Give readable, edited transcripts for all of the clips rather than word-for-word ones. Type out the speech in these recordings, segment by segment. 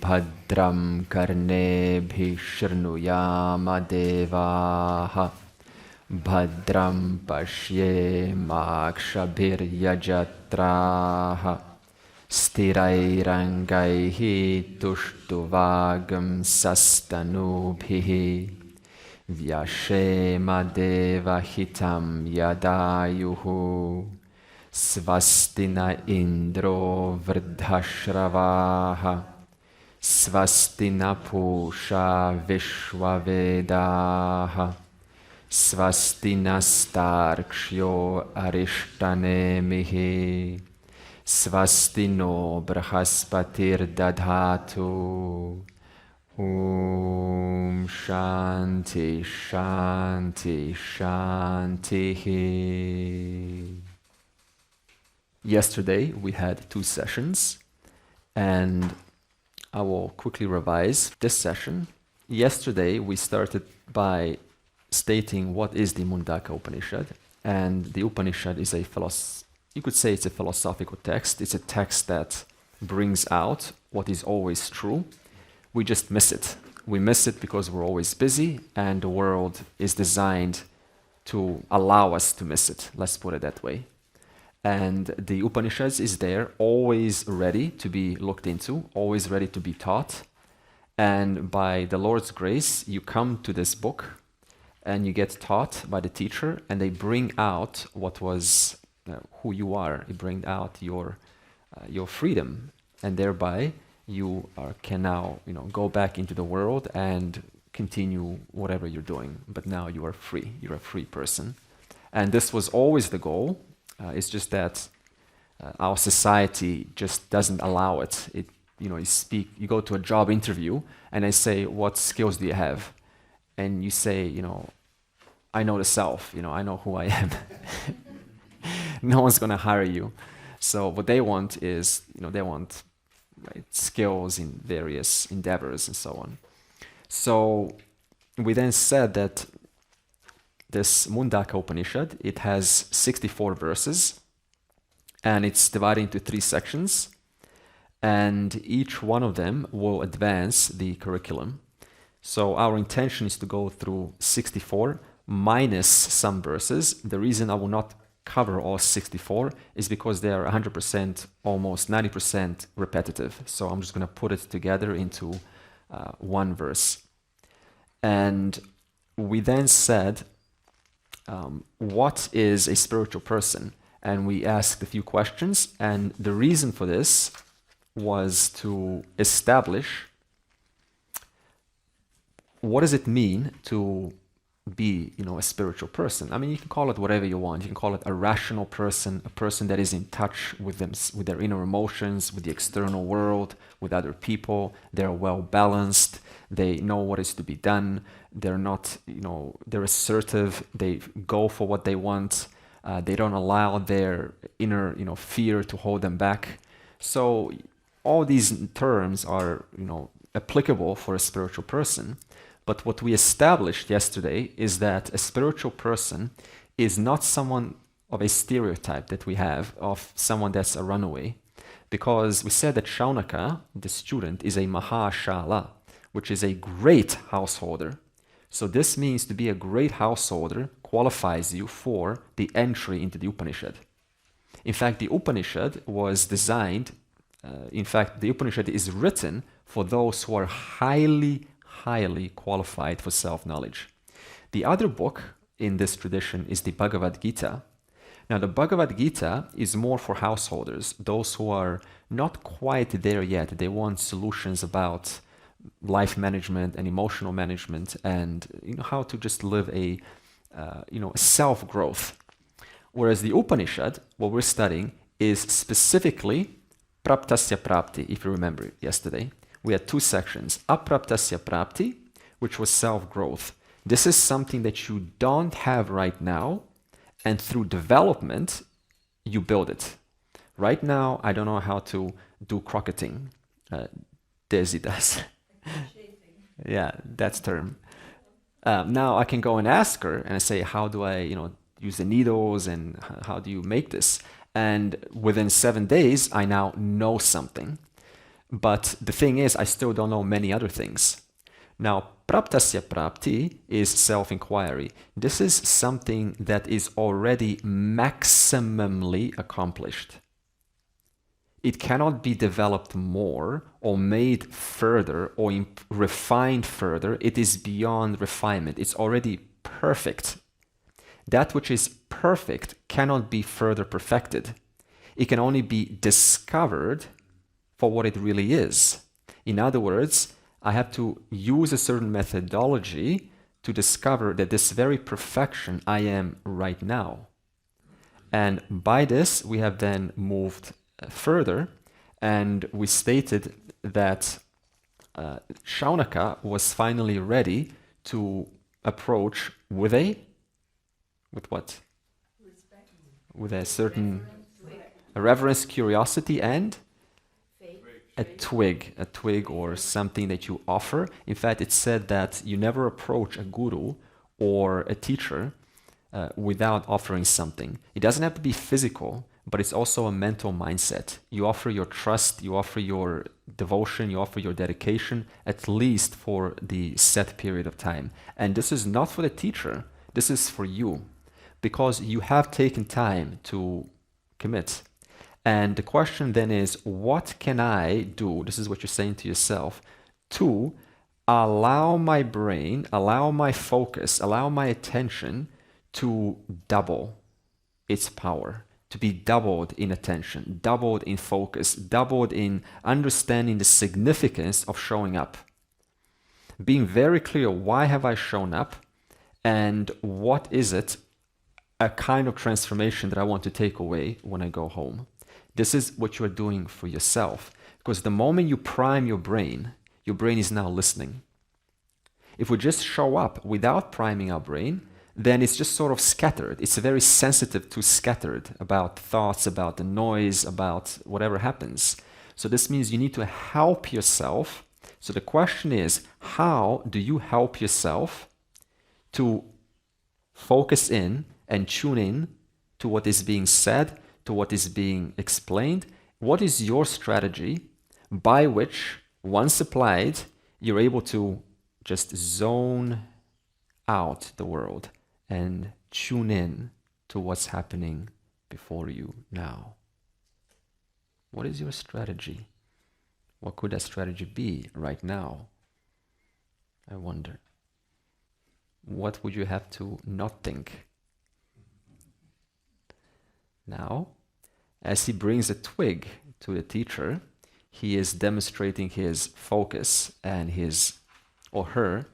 Bhadram karnebhi shrnuyama devaha Bhadram pashye makshabhiryajatraha Stirairangaihi tushtuvagam sastanubhihi Vyashema deva hitam yadayuhu Svastina indro vrdhashravaha Svastina pusha vishwavedaha Svastina starkshyo arishtanemihi Svastino brahaspatir dadhatu Shanti Shanti Shanti. Yesterday we had 2 sessions, and I will quickly revise this session. Yesterday we started by stating what is the Mundaka Upanishad, and the Upanishad is you could say it's a philosophical text. It's a text that brings out what is always true. We just miss it. We miss it because we're always busy, and the world is designed to allow us to miss it. Let's put it that way. And the Upanishads is there, always ready to be looked into, always ready to be taught. And by the Lord's grace, you come to this book and you get taught by the teacher, and they bring out what was who you are. They bring out your freedom, and thereby you can now go back into the world and continue whatever you're doing. But now you are free. You're a free person, and this was always the goal. It's just that our society just doesn't allow it. You go to a job interview, and they say, "What skills do you have?" And you say, "I know the self. I know who I am." No one's going to hire you. So what they want is, they want skills in various endeavors and so on. So we then said that this Mundaka Upanishad, it has 64 verses, and it's divided into 3 sections, and each one of them will advance the curriculum. So our intention is to go through 64 minus some verses. The reason I will not cover all 64 is because they are 100%, almost 90% repetitive. So I'm just going to put it together into one verse. And we then said, what is a spiritual person? And we asked a few questions, and the reason for this was to establish what does it mean to be, a spiritual person. I mean, you can call it whatever you want. You can call it a rational person, a person that is in touch with their inner emotions, with the external world, with other people. They're well balanced. They know what is to be done. They're not, they're assertive. They go for what they want. They don't allow their inner, fear to hold them back. So all these terms are, applicable for a spiritual person. But what we established yesterday is that a spiritual person is not someone of a stereotype that we have of someone that's a runaway. Because we said that Shaunaka, the student, is a Mahashala, which is a great householder. So this means to be a great householder qualifies you for the entry into the Upanishad. In fact, the Upanishad was designed, the Upanishad is written for those who are highly qualified for self-knowledge. The other book in this tradition is the Bhagavad Gita. Now, the Bhagavad Gita is more for householders, those who are not quite there yet. They want solutions about life management and emotional management, and how to just live a self-growth. Whereas the Upanishad, what we're studying, is specifically praptasya prapti, if you remember it yesterday. We had 2 sections, apraptasya prapti, which was self-growth. This is something that you don't have right now, and through development, you build it. Right now, I don't know how to do crocketing. Desi does. Yeah, that's term. Now I can go and ask her and I say, how do I, use the needles, and how do you make this? And within 7 days, I now know something. But the thing is, I still don't know many other things. Now, praptasya prapti is self-inquiry. This is something that is already maximally accomplished. It cannot be developed more or made further or refined further. It is beyond refinement. It's already perfect. That which is perfect cannot be further perfected. It can only be discovered for what it really is. In other words, I have to use a certain methodology to discover that this very perfection I am right now. And by this, we have then moved further, and we stated that Shaunaka was finally ready to approach with what? Respect. With a certain reverence, curiosity, and a twig or something that you offer. In fact, it's said that you never approach a guru or a teacher without offering something. It doesn't have to be physical, but it's also a mental mindset. You offer your trust, you offer your devotion, you offer your dedication, at least for the set period of time. And this is not for the teacher, this is for you, because you have taken time to commit. And the question then is, what can I do? This is what you're saying to yourself, to allow my brain, allow my focus, allow my attention to double its power, to be doubled in attention, doubled in focus, doubled in understanding the significance of showing up. Being very clear, why have I shown up? And what is it, a kind of transformation that I want to take away when I go home? This is what you're doing for yourself. Because the moment you prime your brain is now listening. If we just show up without priming our brain, then it's just sort of scattered. It's very sensitive to scattered about thoughts, about the noise, about whatever happens. So this means you need to help yourself. So the question is, how do you help yourself to focus in and tune in to what is being said, to what is being explained? What is your strategy by which, once applied, you're able to just zone out the world and tune in to what's happening before you now? What is your strategy? What could that strategy be right now? I wonder. What would you have to not think? Now, as he brings a twig to the teacher, he is demonstrating his focus and his or her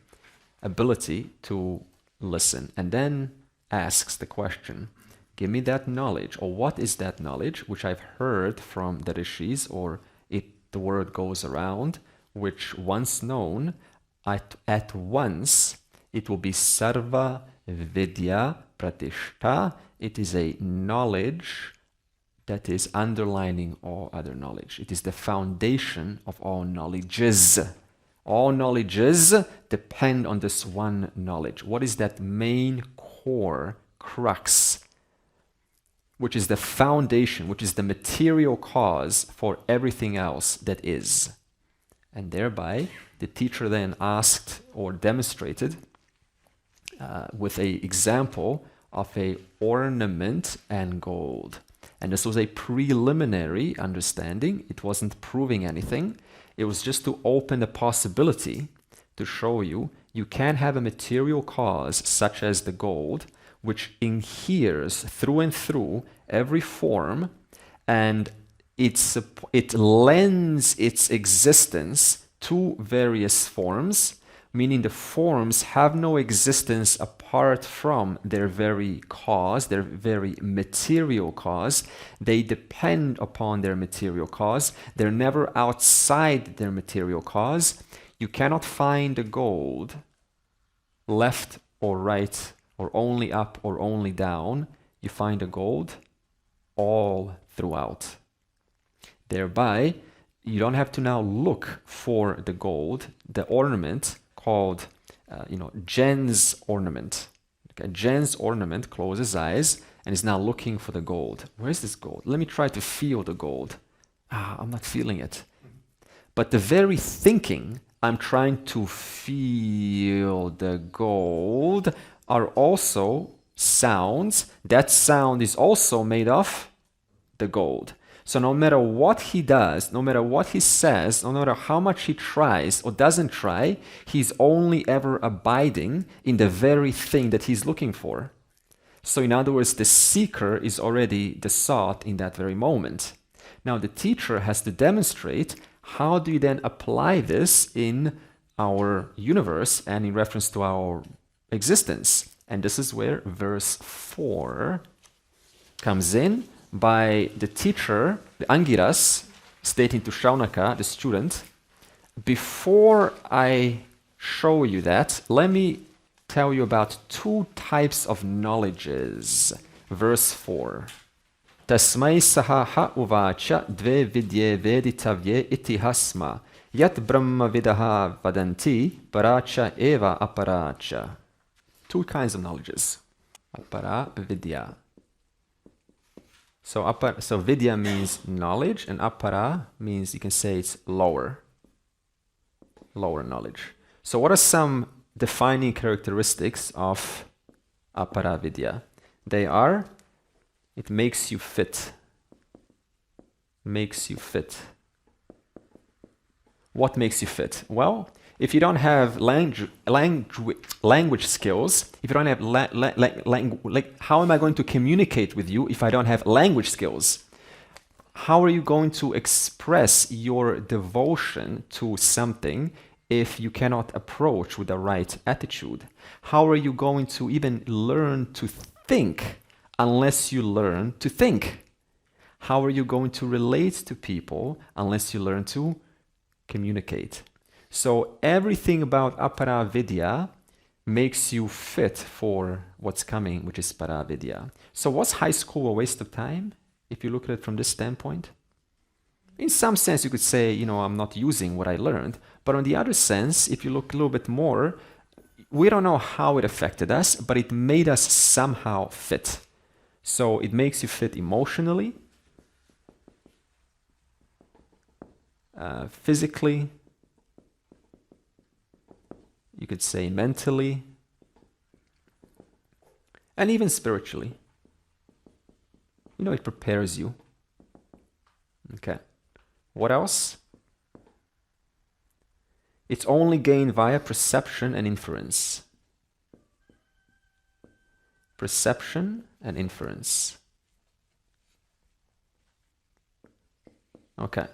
ability to listen, and then asks the question, give me that knowledge, or what is that knowledge which I've heard from the rishis, or the word goes around, which once known, at once it will be sarva vidya pratishta. It is a knowledge that is underlining all other knowledge. It is the foundation of all knowledges. All knowledges depend on this one knowledge. What is that main core crux, which is the foundation, which is the material cause for everything else that is? And thereby, the teacher then asked or demonstrated with an example of a ornament and gold. And this was a preliminary understanding. It wasn't proving anything. It was just to open the possibility to show you can have a material cause such as the gold, which inheres through and through every form, and it lends its existence to various forms, meaning the forms have no existence apart from their very cause, their very material cause. They depend upon their material cause. They're never outside their material cause. You cannot find the gold left or right, or only up or only down. You find the gold all throughout. Thereby, you don't have to now look for the gold, the ornament called, Jen's ornament. Okay, Jen's ornament closes his eyes and is now looking for the gold. Where's this gold? Let me try to feel the gold. I'm not feeling it. But the very thinking, I'm trying to feel the gold, are also sounds. That sound is also made of the gold. So no matter what he does, no matter what he says, no matter how much he tries or doesn't try, he's only ever abiding in the very thing that he's looking for. So in other words, the seeker is already the sought in that very moment. Now the teacher has to demonstrate how do you then apply this in our universe and in reference to our existence. And this is where verse 4 comes in, by the teacher, the Angiras, stating to Shaunaka, the student, before I show you that, let me tell you about two types of knowledges. Verse 4. Tasmai saha ha uvacha dve vidye veditavye itihasma yat brahma vidaha vadanti paracha eva aparacha. Two kinds of knowledges. Apara, vidya. So vidya means knowledge, and apara means, you can say it's lower knowledge. So what are some defining characteristics of apara vidya? They are, it makes you fit. Makes you fit. What makes you fit? Well, if you don't have language skills, if you don't have how am I going to communicate with you if I don't have language skills? How are you going to express your devotion to something if you cannot approach with the right attitude? How are you going to even learn to think unless you learn to think? How are you going to relate to people unless you learn to communicate? So everything about apara vidya makes you fit for what's coming, which is para vidya. So was high school a waste of time, if you look at it from this standpoint? In some sense, you could say, I'm not using what I learned. But on the other sense, if you look a little bit more, we don't know how it affected us, but it made us somehow fit. So it makes you fit emotionally, physically, you could say mentally, and even spiritually. It prepares you. Okay. What else? It's only gained via perception and inference. Perception and inference. Okay.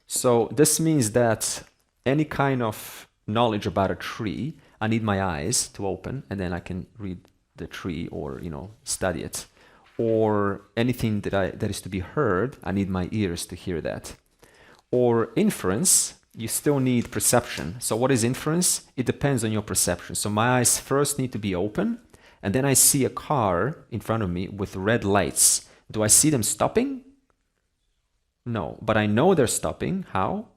So this means that any kind of knowledge about a tree, I need my eyes to open and then I can read the tree or study it. Or anything that is to be heard, I need my ears to hear that. Or inference, you still need perception. So what is inference? It depends on your perception. So my eyes first need to be open, and then I see a car in front of me with red lights. Do I see them stopping? No, but I know they're stopping. How?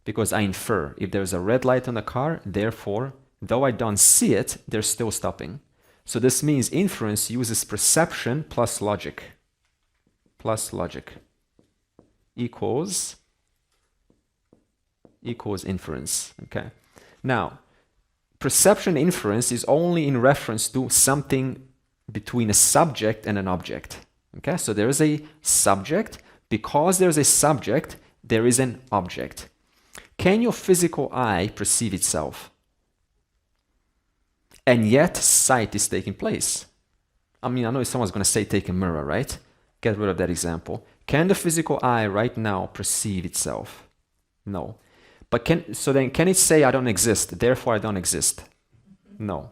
Because I infer. If there's a red light on the car, therefore, though I don't see it, they're still stopping. So this means inference uses perception plus logic. Plus logic equals inference. Okay. Now, perception inference is only in reference to something between a subject and an object. Okay, so there is a subject. Because there's a subject, there is an object. Can your physical eye perceive itself? And yet, sight is taking place. I know someone's going to say take a mirror, right? Get rid of that example. Can the physical eye right now perceive itself? No. But can it say I don't exist, therefore I don't exist? No.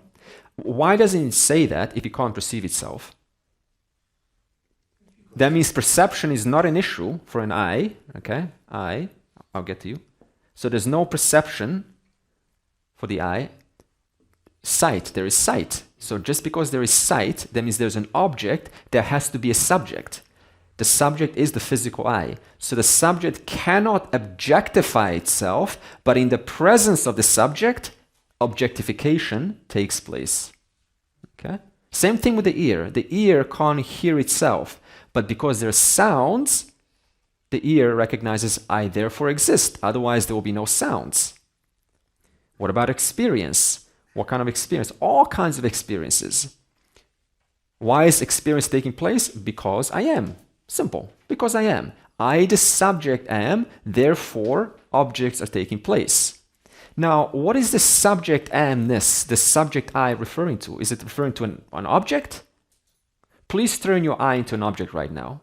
Why doesn't it say that if it can't perceive itself? That means perception is not an issue for an eye, okay? Eye, I'll get to you. So there's no perception for the eye. Sight, there is sight. So just because there is sight, that means there's an object, there has to be a subject. The subject is the physical eye. So the subject cannot objectify itself, but in the presence of the subject, objectification takes place. Okay? Same thing with the ear. The ear can't hear itself, but because there are sounds, The ear recognizes I therefore exist, otherwise there will be no sounds. What about experience? What kind of experience? All kinds of experiences. Why is experience taking place? Because I am. Simple. Because I am. I, the subject, am, therefore objects are taking place. Now, what is the subject amness, the subject I referring to? Is it referring to an object? Please turn your eye into an object right now.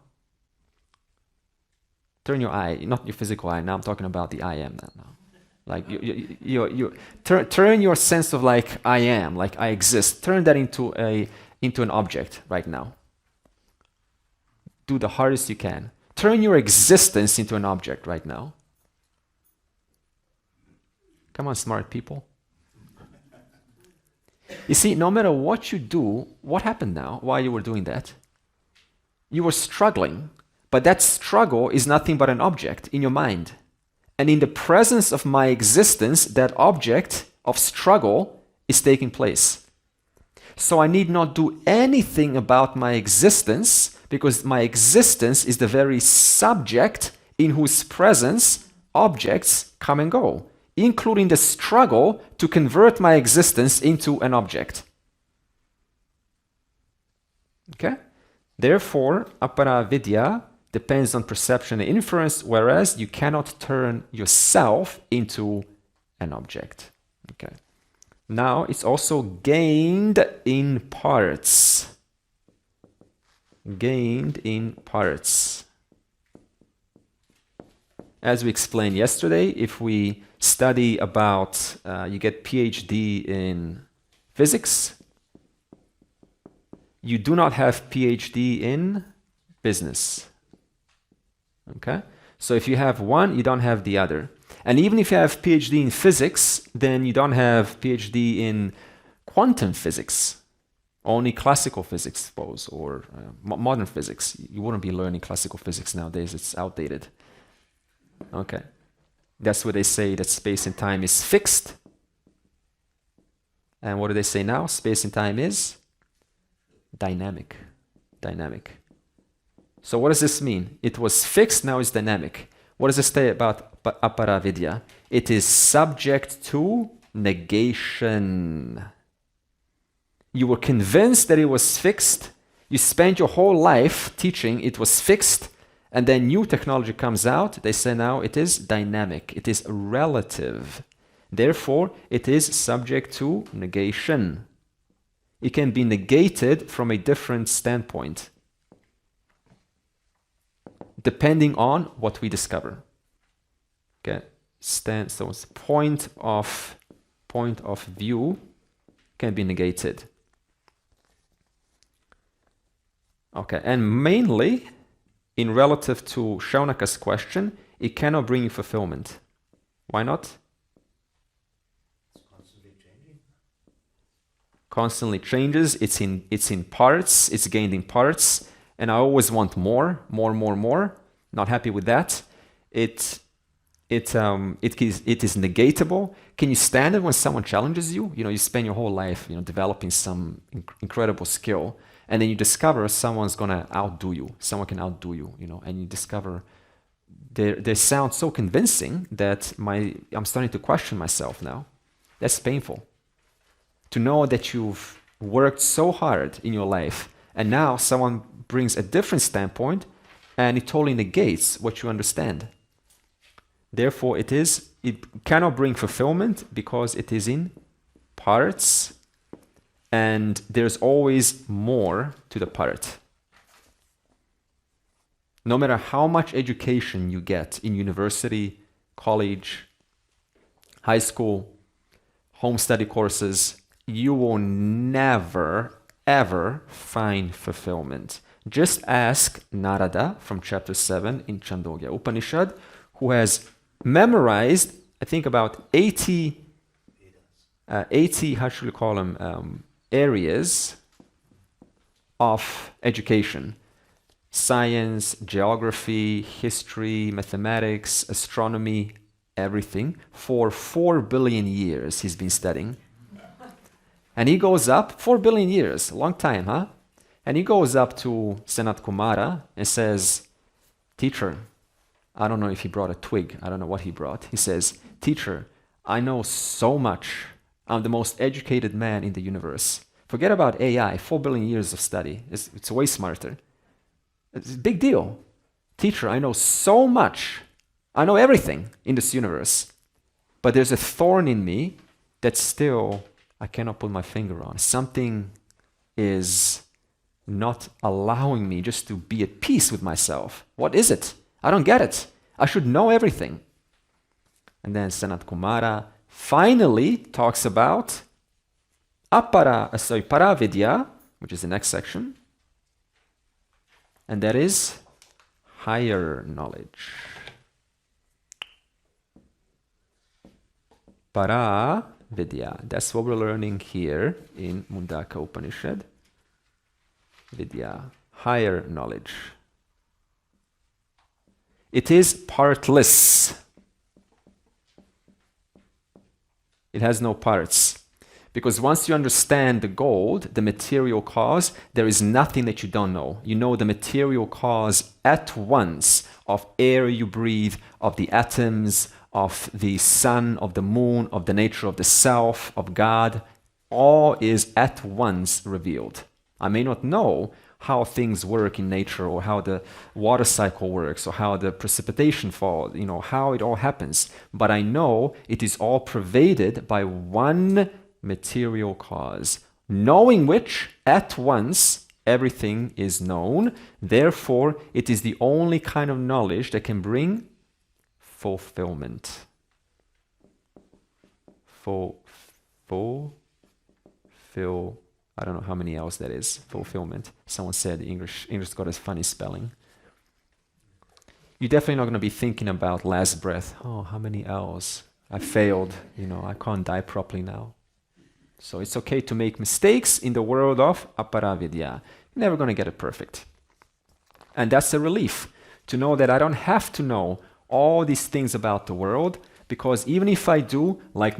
Turn your eye, not your physical eye. Now I'm talking about the I am now. Like turn your sense of like I am, like I exist. Turn that into an object right now. Do the hardest you can. Turn your existence into an object right now. Come on, smart people. You see, no matter what you do, what happened now while you were doing that? You were struggling, but that struggle is nothing but an object in your mind. And in the presence of my existence, that object of struggle is taking place. So I need not do anything about my existence, because my existence is the very subject in whose presence objects come and go, including the struggle to convert my existence into an object. Okay? Therefore, apara vidya depends on perception and inference, whereas you cannot turn yourself into an object. Okay. Now, it's also gained in parts. Gained in parts. As we explained yesterday, if we study about, you get PhD in physics, you do not have PhD in business. Okay? So if you have one, you don't have the other. And even if you have PhD in physics, then you don't have PhD in quantum physics. Only classical physics, suppose, or modern physics. You wouldn't be learning classical physics nowadays. It's outdated. Okay. That's where they say that space and time is fixed. And what do they say now? Space and time is dynamic. Dynamic. So what does this mean? It was fixed, now it's dynamic. What does it say about apara vidya? It is subject to negation. You were convinced that it was fixed. You spent your whole life teaching it was fixed, and then new technology comes out. They say now it is dynamic. It is relative. Therefore, it is subject to negation. It can be negated from a different standpoint, depending on what we discover. Okay, so it's point of view can be negated. Okay, and mainly, in relative to Shaunaka's question, it cannot bring you fulfillment. Why not? It's constantly changing. Constantly changes. It's in parts. It's gained in parts. And I always want more. Not happy with that. It is negatable. Can you stand it when someone challenges you? You spend your whole life, developing some incredible skill, and then you discover someone's gonna outdo you. Someone can outdo you, and you discover they sound so convincing that I'm starting to question myself now. That's painful. To know that you've worked so hard in your life, and now someone brings a different standpoint, and it totally negates what you understand. Therefore, it cannot bring fulfillment because it is in parts, and there's always more to the part. No matter how much education you get in university, college, high school, home study courses, you will never, ever find fulfillment. Just ask Narada from chapter 7 in Chandogya Upanishad, who has memorized, I think, about 80, how should we call them, areas of education. Science, geography, history, mathematics, astronomy, everything. For 4 billion years he's been studying. And he goes up, 4 billion years, a long time, huh? And he goes up to Sanat Kumara and says, "Teacher, I don't know if he brought a twig. I don't know what he brought. He says, teacher, I know so much. I'm the most educated man in the universe. Forget about AI, 4 billion years of study. It's way smarter. It's a big deal. Teacher, I know so much. I know everything in this universe. But there's a thorn in me that still I cannot put my finger on. Something is not allowing me just to be at peace with myself. What is it? I don't get it. I should know everything. And then Sanat Kumara finally talks about para vidya, which is the next section. And that is higher knowledge. Para vidya. That's what we're learning here in Mundaka Upanishad. Vidya, higher knowledge. It is partless. It has no parts. Because once you understand the gold, the material cause, there is nothing that you don't know. You know the material cause at once of air you breathe, of the atoms, of the sun, of the moon, of the nature of the self, of God. All is at once revealed. I may not know how things work in nature, or how the water cycle works, or how the precipitation falls, how it all happens. But I know it is all pervaded by one material cause, knowing which at once everything is known. Therefore, it is the only kind of knowledge that can bring fulfillment. I don't know how many L's that is. Fulfillment. Someone said English got a funny spelling. You're definitely not going to be thinking about last breath. Oh, how many L's? I failed. I can't die properly now. So it's okay to make mistakes in the world of apara vidya. You're never going to get it perfect. And that's a relief to know that I don't have to know all these things about the world, because even if I do, like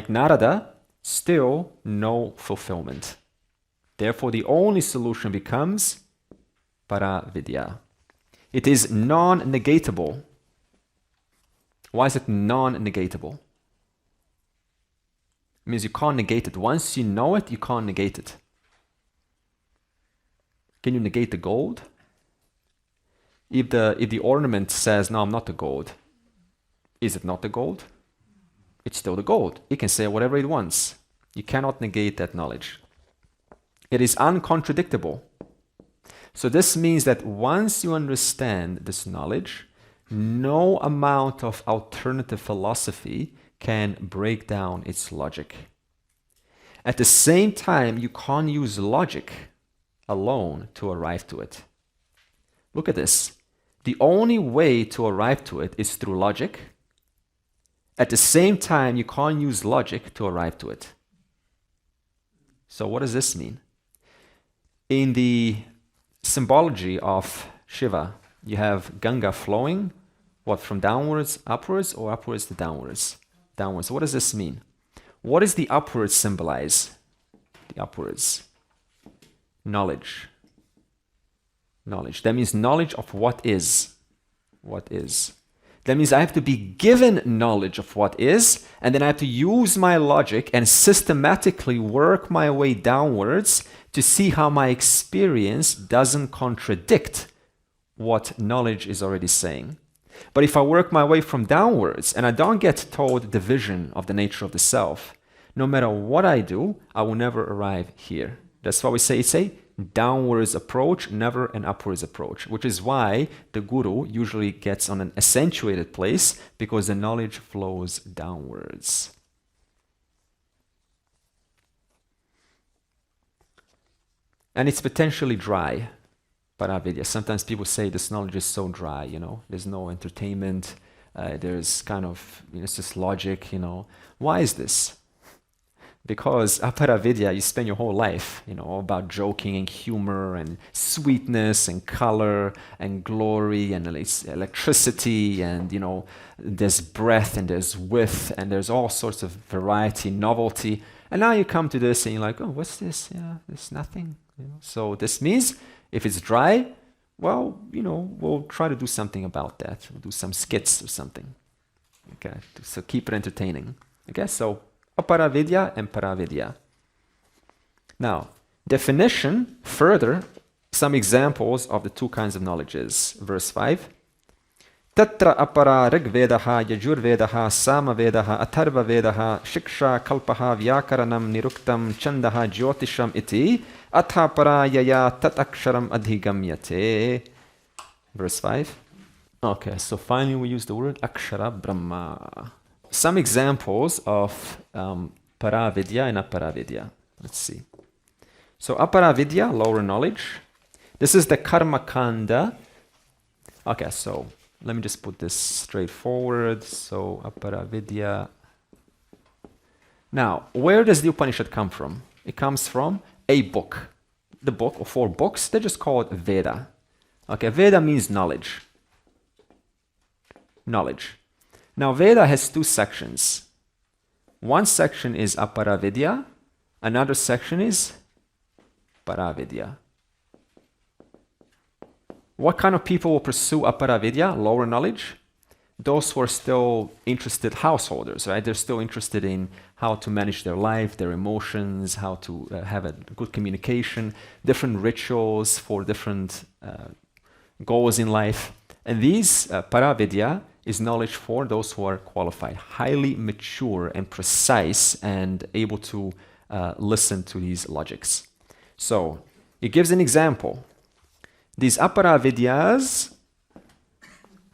Narada, still no fulfillment. Therefore, the only solution becomes para vidya. It is non-negatable. Why is it non-negatable? It means you can't negate it. Once you know it, you can't negate it. Can you negate the gold? If the ornament says, no, I'm not the gold, is it not the gold? It's still the gold. It can say whatever it wants. You cannot negate that knowledge. It is uncontradictable. So this means that once you understand this knowledge, no amount of alternative philosophy can break down its logic. At the same time, you can't use logic alone to arrive to it. Look at this. The only way to arrive to it is through logic. At the same time, you can't use logic to arrive to it. So what does this mean? In the symbology of Shiva, you have Ganga flowing, from downwards, upwards, or upwards to downwards? Downwards. So what does this mean? What does the upwards symbolize? The upwards. Knowledge. Knowledge. That means knowledge of what is. What is. That means I have to be given knowledge of what is, and then I have to use my logic and systematically work my way downwards to see how my experience doesn't contradict what knowledge is already saying. But if I work my way from downwards and I don't get told the vision of the nature of the self, no matter what I do, I will never arrive here. That's why we say it's a downwards approach, never an upwards approach, which is why the guru usually gets on an accentuated place, because the knowledge flows downwards. And it's potentially dry, paravidya. Sometimes people say this knowledge is so dry, there's no entertainment, there's kind of, it's just logic, Why is this? Because apara vidya, you spend your whole life, about joking and humor and sweetness and color and glory and electricity and, there's breadth and there's width and there's all sorts of variety, novelty. And now you come to this and you're like, oh, what's this? Yeah, there's nothing. So this means if it's dry, well, we'll try to do something about that. We'll do some skits or something. Okay, so keep it entertaining. Okay, so apara vidya and para vidya. Now, definition, further, some examples of the two kinds of knowledges. Verse 5. Tatra apara rigvedaha, yajurvedaha, samavedaha, atharvavedaha, shiksha, kalpaha, vyakaranam, niruktam, chandaha, jyotisham iti, athapara yaya tat aksharam adhigamyate. Verse 5. Okay, so finally we use the word Akshara Brahma. Some examples of para vidya and apara vidya. Let's see. So apara vidya, lower knowledge. This is the karma kanda. Okay, so let me just put this straightforward. So apara vidya. Now, where does the Upanishad come from? It comes from a book. The book, or 4 books, they just call it Veda. Okay, Veda means knowledge. Knowledge. Now, Veda has 2 sections. One section is apara vidya, another section is para vidya. What kind of people will pursue apara vidya, lower knowledge? Those who are still interested householders, right? They're still interested in how to manage their life, their emotions, how to have a good communication, different rituals for different goals in life. And these para vidya is knowledge for those who are qualified, highly mature and precise and able to listen to these logics. So it gives an example. These apara vidyas,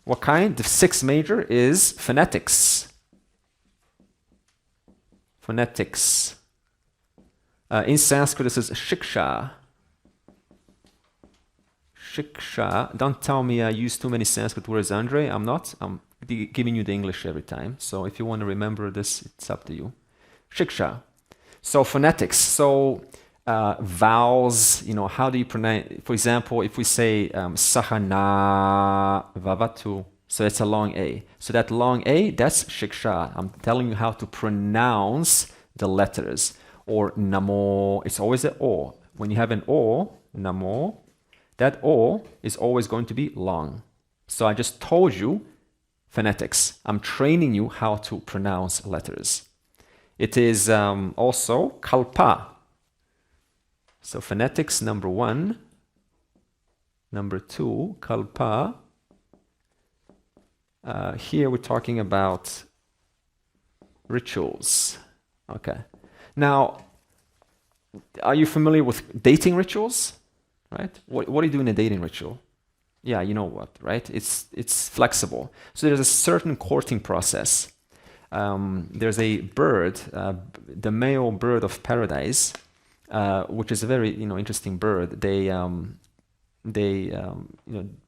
what kind? The 6 major is phonetics. Phonetics. In Sanskrit, this is shiksha. Shiksha. Don't tell me I use too many Sanskrit words, Andre. I'm not. I'm giving you the English every time. So if you want to remember this, it's up to you. Shiksha. So phonetics. So vowels, how do you pronounce? For example, if we say sahana vavatu, so it's a long A. So that long A, that's shiksha. I'm telling you how to pronounce the letters. Or namo, it's always an O. When you have an O, namo, that O is always going to be long. So I just told you phonetics. I'm training you how to pronounce letters. It is also kalpa. So phonetics, number 1. Number 2, kalpa. Here we're talking about rituals. Okay. Now, are you familiar with dating rituals? Right? What do you do in a dating ritual? Yeah, you know what, right? It's flexible. So there's a certain courting process. There's a bird, the male bird of paradise, which is a very interesting bird. They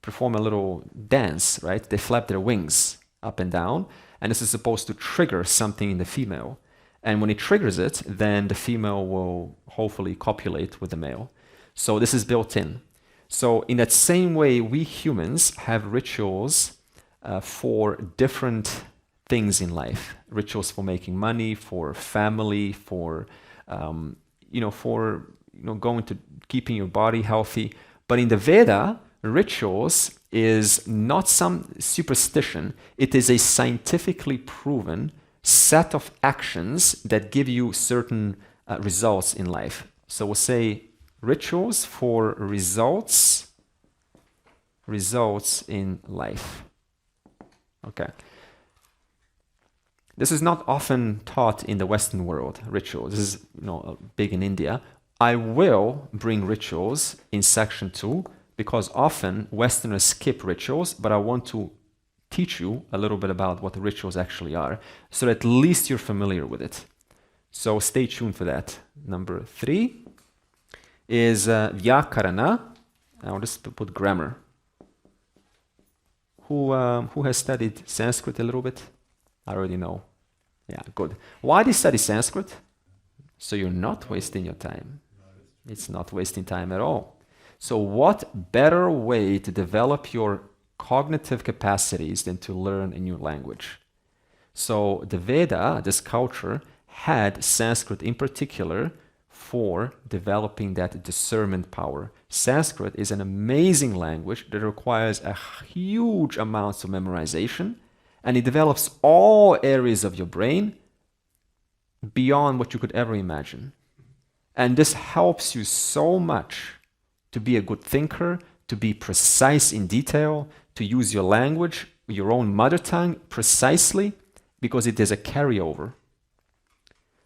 perform a little dance, right? They flap their wings up and down, and this is supposed to trigger something in the female. And when it triggers it, then the female will hopefully copulate with the male. So this is built in. So in that same way, we humans have rituals for different things in life. Rituals for making money, for family, for going to keeping your body healthy. But in the Veda, rituals is not some superstition. It is a scientifically proven set of actions that give you certain results in life. So we'll say rituals for results in life. Okay. This is not often taught in the Western world, rituals. This is big in India. I will bring rituals in section 2 because often Westerners skip rituals, but I want to teach you a little bit about what the rituals actually are, so at least you're familiar with it. So stay tuned for that. Number 3 is vyakarana. I'll just put grammar. Who has studied Sanskrit a little bit? I already know. Yeah, good. Why do you study Sanskrit? So you're not wasting your time. It's not wasting time at all. So what better way to develop your cognitive capacities than to learn a new language? So the Veda, this culture, had Sanskrit in particular for developing that discernment power. Sanskrit is an amazing language that requires a huge amounts of memorization, and it develops all areas of your brain beyond what you could ever imagine. And this helps you so much to be a good thinker, to be precise in detail, to use your language, your own mother tongue precisely, because it is a carryover.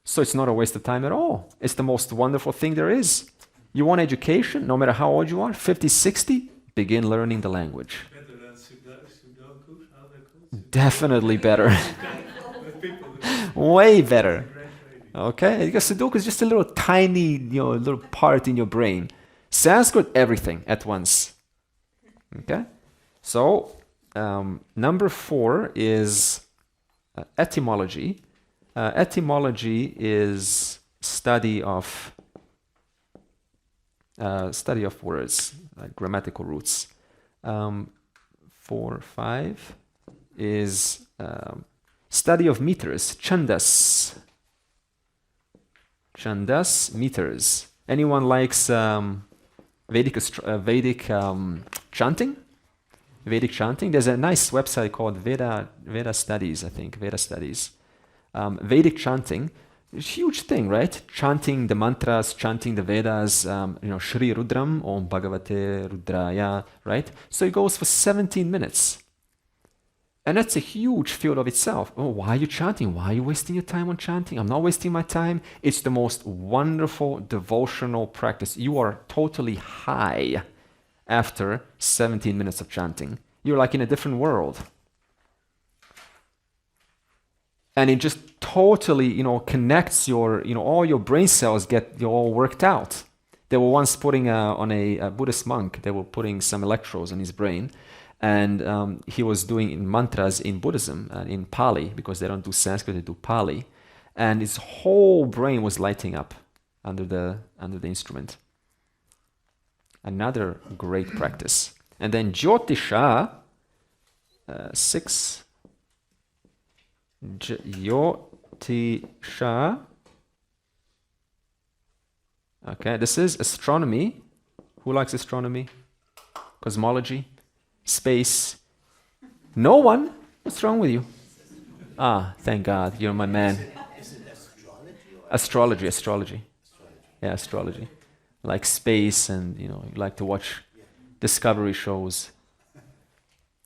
So it's not a waste of time at all. It's the most wonderful thing there is. You want education, no matter how old you are, 50, 60, begin learning the language. Better than Sudoku, how they're called? Definitely better. Way better. Okay? Because Sudoku is just a little tiny, little part in your brain. Sanskrit, everything at once. Okay? So, number 4 is etymology. Etymology is study of words, like grammatical roots. 4, 5 is study of meters, chandas. Chandas, meters. Anyone likes Vedic chanting? Vedic chanting. There's a nice website called Veda Studies, I think. Veda Studies. Vedic chanting is a huge thing, right? Chanting the mantras, chanting the Vedas, Shri Rudram, Om Bhagavate Rudraya, right? So it goes for 17 minutes. And that's a huge field of itself. Oh, why are you chanting? Why are you wasting your time on chanting? I'm not wasting my time. It's the most wonderful devotional practice. You are totally high after 17 minutes of chanting. You're like in a different world. And it just totally, connects your, all your brain cells get all worked out. They were once putting on a Buddhist monk, they were putting some electrodes on his brain. And he was doing mantras in Buddhism, in Pali, because they don't do Sanskrit, they do Pali. And his whole brain was lighting up under the instrument. Another great practice. And then Jyotisha, 6. Jyotisha. Okay, this is astronomy. Who likes astronomy? Cosmology? Space? No one? What's wrong with you? Ah, thank God, you're my man. Is it astrology or Astrology. Yeah, astrology. Like space, and you like to watch discovery shows.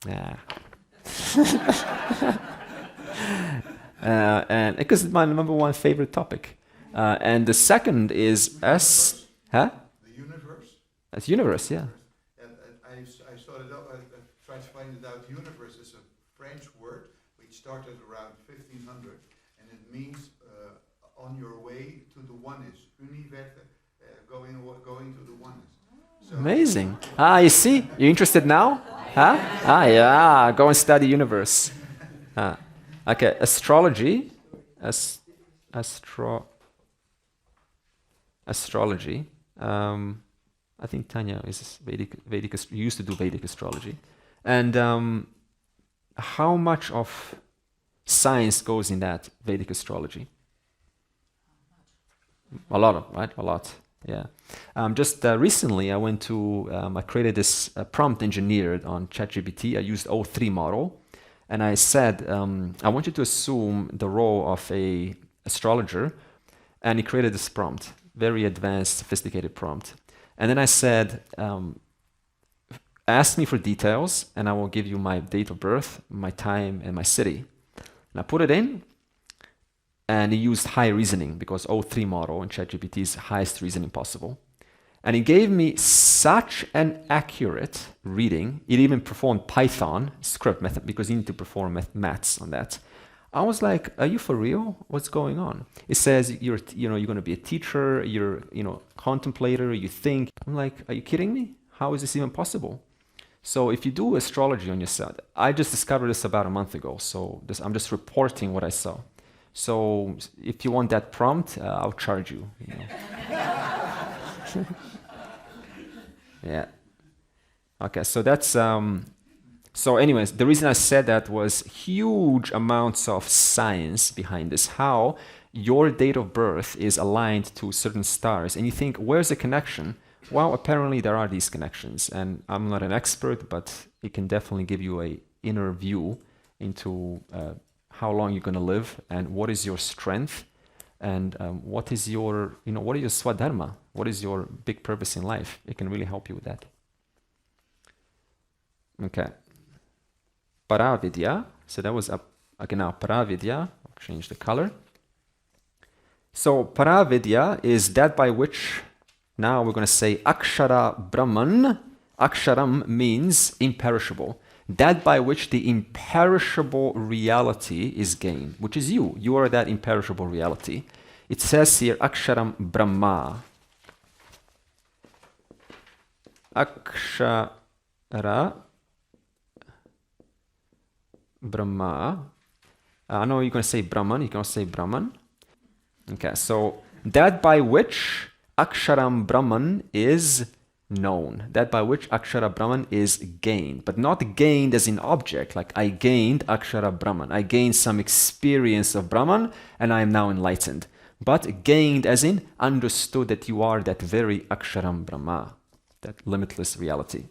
Yeah. And because it's my number 1 favorite topic. And the second is The universe. That's universe, yeah. And I started out, I tried to find it out. Universe is a French word which started around 1500, and it means on your way to the oneness. Univerte, going to the oneness. So Amazing. You see? You interested now? Huh? Yeah. Go and study universe. Okay, astrology. Astrology. I think Tanya is Vedic used to do Vedic astrology. And how much of science goes in that Vedic astrology? A lot, right? A lot. Yeah. Just recently, I went to, I created this prompt engineered on ChatGPT. I used O3 model. And I said, I want you to assume the role of a astrologer. And he created this prompt, very advanced, sophisticated prompt. And then I said, ask me for details, and I will give you my date of birth, my time, and my city. And I put it in, and he used high reasoning, because O3 model in ChatGPT is highest reasoning possible. And he gave me such an accurate reading. It even performed Python script method, because you need to perform maths on that. I was like, are you for real? What's going on? It says you're going to be a teacher, you're, contemplator, you think. I'm like, are you kidding me? How is this even possible? So if you do astrology on yourself, I just discovered this about a month ago. So I'm just reporting what I saw. So if you want that prompt, I'll charge you. Yeah. Okay, so that's so anyways, the reason I said that was huge amounts of science behind this. How your date of birth is aligned to certain stars, and you think, where's the connection? Well, apparently there are these connections, and I'm not an expert, but it can definitely give you a inner view into how long you're going to live, and what is your strength, and what is your, what is your swadharma? What is your big purpose in life? It can really help you with that. Okay. Paravidya. So that was again now paravidya. I'll change the color. So paravidya is that by which, now we're going to say Akshara Brahman. Aksharam means imperishable. That by which the imperishable reality is gained, which is you. You are that imperishable reality. It says here Aksharam Brahma. Akshara Brahma. I know you're going to say Brahman. You can also say Brahman. Okay, so that by which Aksharam Brahman is known. That by which Akshara Brahman is gained. But not gained as in object, like I gained Akshara Brahman. I gained some experience of Brahman and I am now enlightened. But gained as in understood that you are that very Aksharam Brahma, that limitless reality.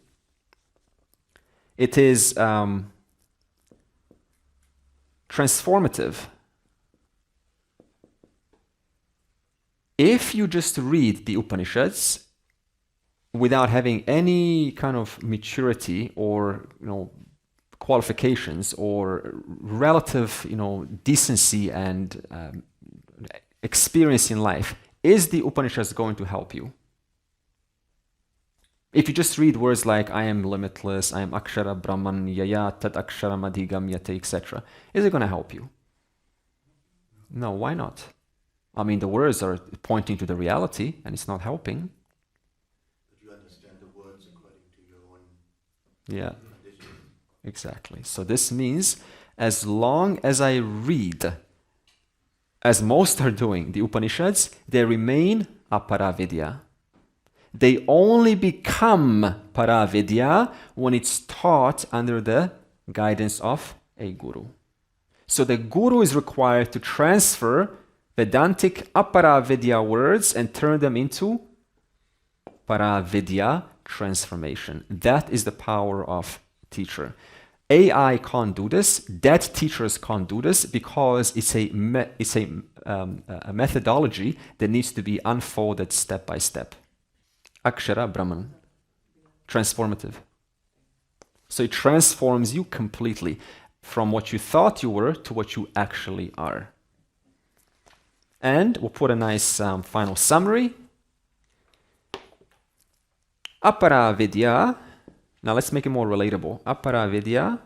It is transformative. If you just read the Upanishads without having any kind of maturity or qualifications or relative decency and experience in life, is the Upanishads going to help you? If you just read words like I am limitless, I am Akshara Brahman, Yaya Tat Akshara Madhigamyate, etc., is it going to help you? No, why not? I mean, the words are pointing to the reality and it's not helping. But you understand the words according to your own condition. Exactly. So this means as long as I read, as most are doing, the Upanishads, they remain apara vidya. They only become paravidya when it's taught under the guidance of a guru. So the guru is required to transfer Vedantic apara-vidya words and turn them into para-vidya transformation. That is the power of teacher. AI can't do this. Dead teachers can't do this because it's a methodology that needs to be unfolded step by step. Akshara Brahman. Transformative. So it transforms you completely from what you thought you were to what you actually are. And we'll put a nice final summary. Apara vidya. Now let's make it more relatable. Apara vidya.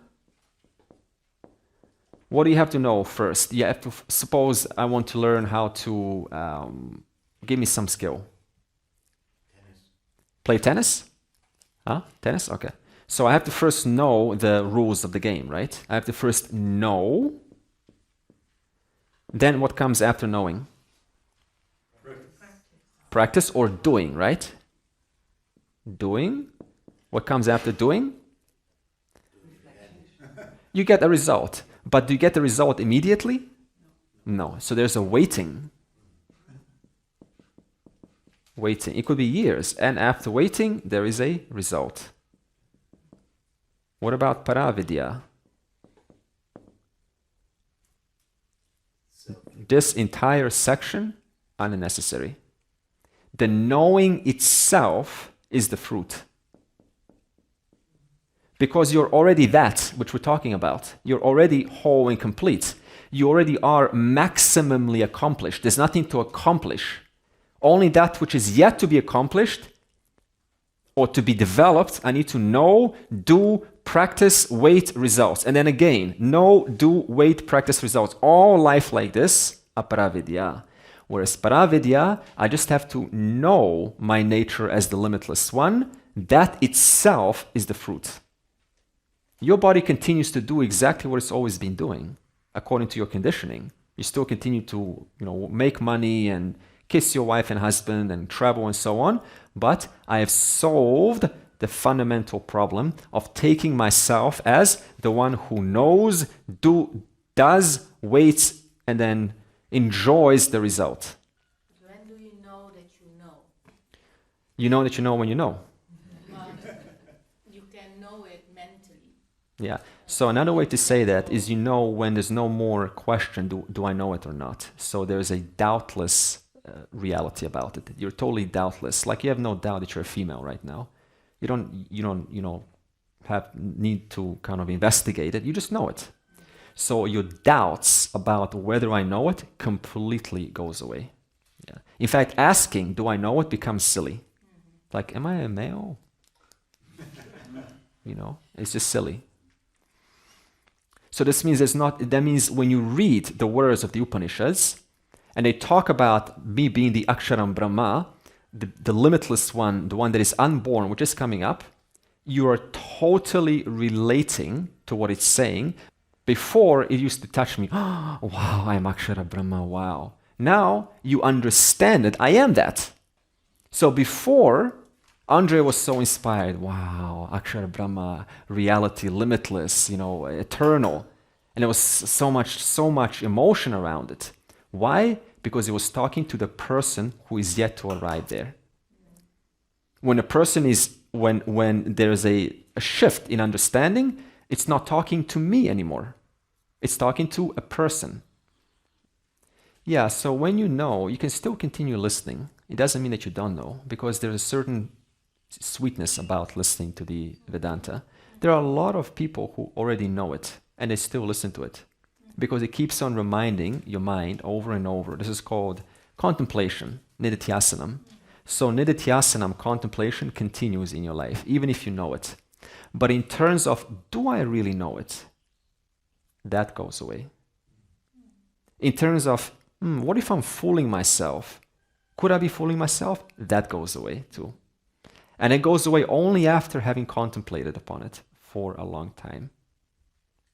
What do you have to know first? You have to suppose I want to learn how to give me some skill. tennis. Play tennis? Huh? Tennis? Okay. So I have to first know the rules of the game, right? I have to first know. Then what comes after knowing? Practice or doing, right? Doing. What comes after doing? You get a result. But do you get the result immediately? No. So there's a waiting. Waiting. It could be years. And after waiting, there is a result. What about paravidya? This entire section, unnecessary. The knowing itself is the fruit. Because you're already that which we're talking about. You're already whole and complete. You already are maximally accomplished. There's nothing to accomplish. Only that which is yet to be accomplished or to be developed, I need to know, do, practice, wait, results. And then again, know, do, wait, practice, results. All life like this, aparavidya. Whereas paravidya, I just have to know my nature as the limitless one. That itself is the fruit. Your body continues to do exactly what it's always been doing, according to your conditioning. You still continue to, make money and kiss your wife and husband and travel and so on. But I have solved the fundamental problem of taking myself as the one who knows, does, waits, and then enjoys the result. When do you know that you know? You know that you know when you know. Well, you can know it mentally. Yeah. So another way to say that is you know when there's no more question, do I know it or not? So there's a doubtless reality about it. You're totally doubtless. Like you have no doubt that you're a female right now. You don't have need to kind of investigate it. You just know it. So your doubts about whether I know it completely goes away. Yeah. In fact, asking, do I know it, becomes silly. Like, am I a male? It's just silly. So this means that means when you read the words of the Upanishads, and they talk about me being the Akshara Brahma, the limitless one, the one that is unborn, which is coming up, you are totally relating to what it's saying. Before, it used to touch me. Oh, wow, I am Akshara Brahma, wow. Now, you understand it, I am that. So before, Andre was so inspired. Wow, Akshara Brahma, reality, limitless, eternal. And there was so much emotion around it. Why? Because he was talking to the person who is yet to arrive there. When a person is, when there's a shift in understanding, it's not talking to me anymore. It's talking to a person. Yeah, so when you know, you can still continue listening. It doesn't mean that you don't know, because there's a certain sweetness about listening to the Vedanta. There are a lot of people who already know it, and they still listen to it, because it keeps on reminding your mind over and over. This is called contemplation, nididhyasanam. So nididhyasanam, contemplation, continues in your life, even if you know it. But in terms of, do I really know it? That goes away. In terms of, what if I'm fooling myself? Could I be fooling myself? That goes away too. And it goes away only after having contemplated upon it for a long time.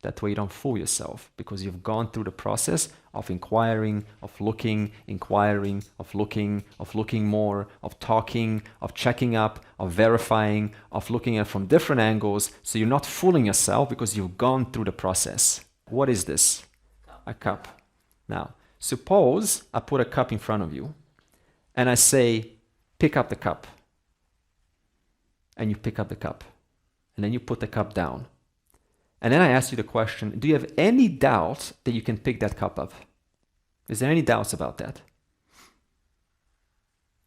That way you don't fool yourself, because you've gone through the process of inquiring, of looking, inquiring, of looking more, of talking, of checking up, of verifying, of looking at it from different angles. So you're not fooling yourself because you've gone through the process. What is this? A cup. Now, suppose I put a cup in front of you and I say, pick up the cup. And you pick up the cup. And then you put the cup down. And then I ask you the question, do you have any doubt that you can pick that cup up? Is there any doubts about that?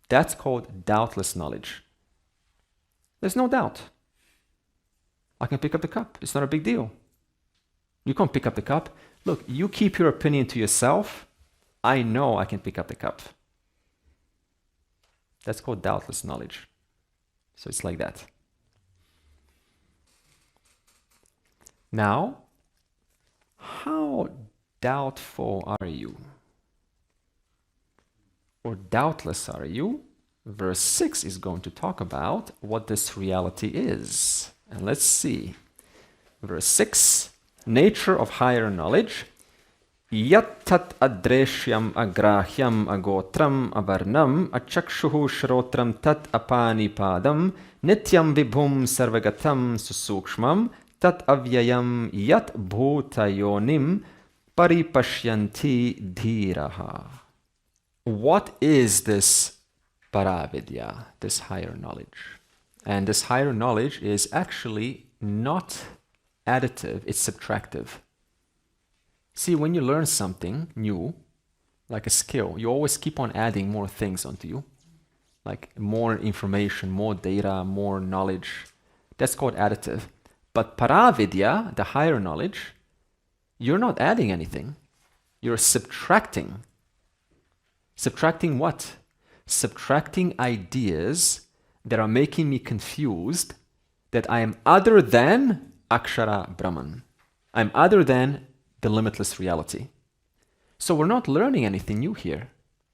That's called doubtless knowledge. There's no doubt. I can pick up the cup. It's not a big deal. You can't pick up the cup. Look, you keep your opinion to yourself. I know I can pick up the cup. That's called doubtless knowledge. So it's like that. Now, how doubtful are you? Or doubtless are you? Verse 6 is going to talk about what this reality is. And let's see. Verse 6, nature of higher knowledge. Yat tat adreshyam agrahyam agotram avarnam achakshuhu shrotram tat apani padam nityam vibhum sarvagatam susukshmam tat avyayam yat bhutayonim paripashyanti dhiraha. What is this para-vidya, this higher knowledge? And this higher knowledge is actually not additive, it's subtractive. See, when you learn something new, like a skill, you always keep on adding more things onto you. Like more information, more data, more knowledge. That's called additive. But para-vidya, the higher knowledge, you're not adding anything. You're subtracting. Subtracting what? Subtracting ideas that are making me confused that I am other than Akshara Brahman. I'm other than the limitless reality. So we're not learning anything new here.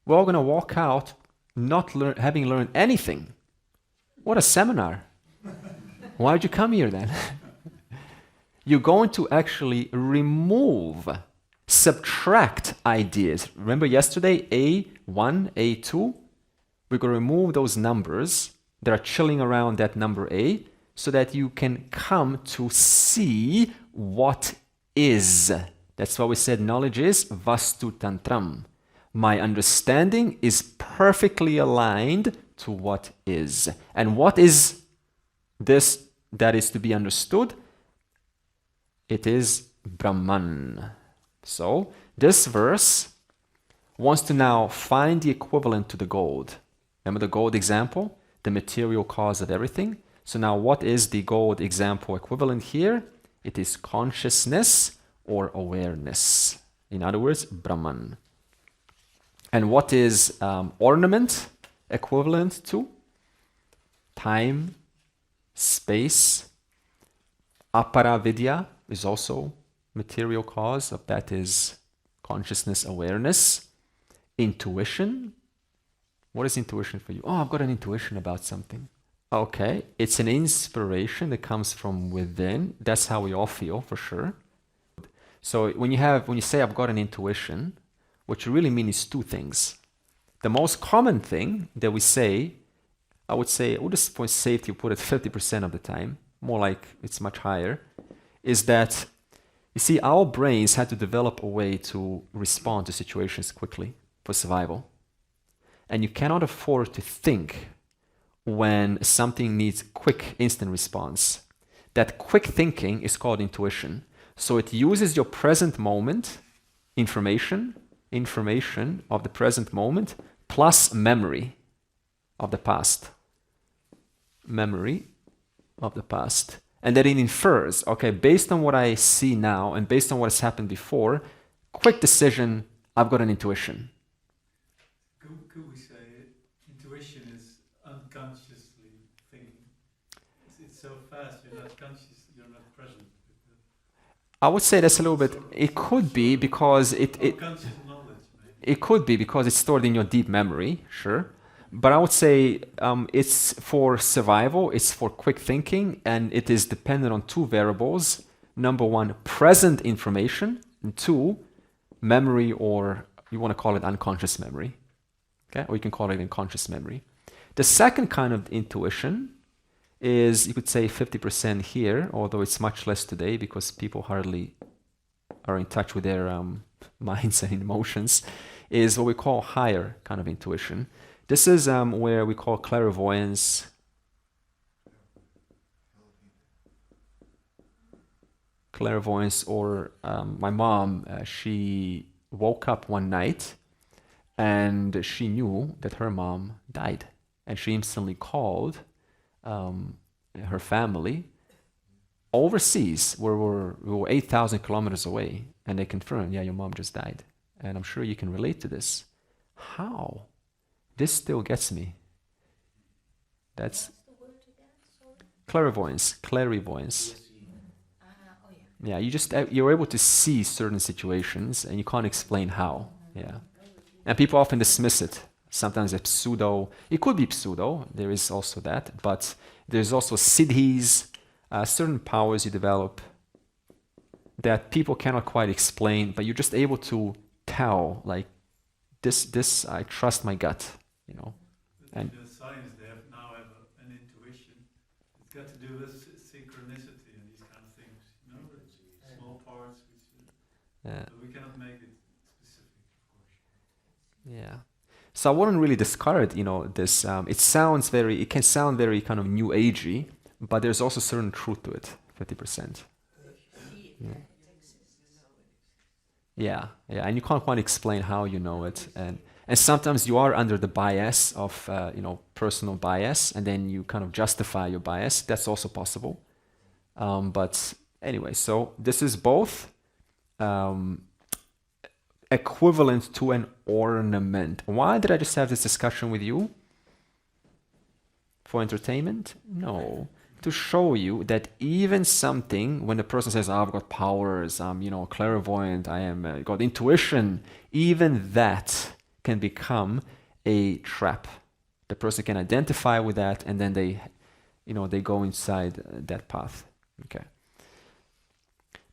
We're all going to walk out not having learned anything. What a seminar. Why'd you come here then? You're going to actually remove, subtract ideas. Remember yesterday, A1, A2? We're going to remove those numbers that are chilling around that number A so that you can come to see what is. That's why we said knowledge is vastu tantram. My understanding is perfectly aligned to what is. And what is this that is to be understood? It is Brahman. So this verse wants to now find the equivalent to the gold. Remember the gold example? The material cause of everything. So now what is the gold example equivalent here? It is consciousness or awareness. In other words, Brahman. And what is ornament equivalent to? Time, space. Apara vidya is also material cause of that is consciousness, awareness. Intuition. What is intuition for you? Oh, I've got an intuition about something. Okay, it's an inspiration that comes from within. That's how we all feel, for sure. So when you say I've got an intuition, what you really mean is two things. The most common thing that we say, I would say, just for safety, put it 50% of the time, more like it's much higher, is that, you see, our brains had to develop a way to respond to situations quickly for survival. And you cannot afford to think when something needs quick, instant response. That quick thinking is called intuition. So it uses your present moment, information of the present moment, plus memory of the past. Memory of the past. And then it infers, okay, based on what I see now and based on what has happened before, quick decision, I've got an intuition. Could we say intuition is unconsciously thinking? It's so fast, you're not conscious, you're not present. I would say that's a little bit, it could be because Unconscious knowledge, maybe. it could be because it's stored in your deep memory, sure. But I would say it's for survival, it's for quick thinking, and it is dependent on two variables. Number one, present information, and two, memory, or you want to call it unconscious memory. Okay? Or you can call it unconscious memory. The second kind of intuition is, you could say 50% here, although it's much less today because people hardly are in touch with their minds and emotions, is what we call higher kind of intuition. This is where we call clairvoyance. Clairvoyance, or my mom, she woke up one night and she knew that her mom died. And she instantly called her family overseas, where we were 8,000 kilometers away. And they confirmed, yeah, your mom just died. And I'm sure you can relate to this. How? This still gets me. That's What's the word again? Sorry. clairvoyance. Clairvoyance. Oh yeah. Yeah, you're able to see certain situations and you can't explain how. Yeah. And people often dismiss it. Sometimes it's pseudo. It could be pseudo. There is also that. But there's also siddhis, certain powers you develop that people cannot quite explain, but you're just able to tell, like, this I trust my gut, you know. And the science they now have an intuition. It's got to do with synchronicity and these kind of things. You know, it's small parts which but we cannot make it specific, of course. yeah. So I wouldn't really discard, this. It can sound very kind of new agey, but there's also certain truth to it. 50%. Yeah, and you can't quite explain how you know it, and sometimes you are under the bias of personal bias, and then you kind of justify your bias. That's also possible. But anyway, so this is both equivalent to an ornament. Why did I just have this discussion with you? For entertainment? No. To show you that even something, when the person says, I've got powers, I'm, clairvoyant, I am got intuition, even that can become a trap. The person can identify with that, and then they go inside that path. Okay.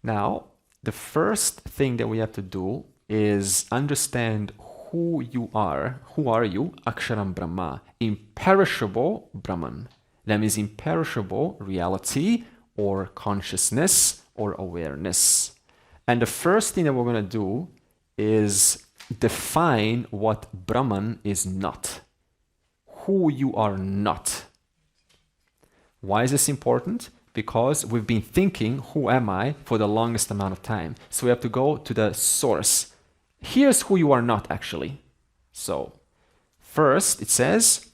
Now, the first thing that we have to do is understand who you are. Who are you? Aksharam Brahma, imperishable Brahman. That means imperishable reality or consciousness or awareness. And the first thing that we're going to do is define what Brahman is not. Who you are not. Why is this important? Because we've been thinking, who am I, for the longest amount of time. So we have to go to the source. Here's who you are not, actually. So, first it says,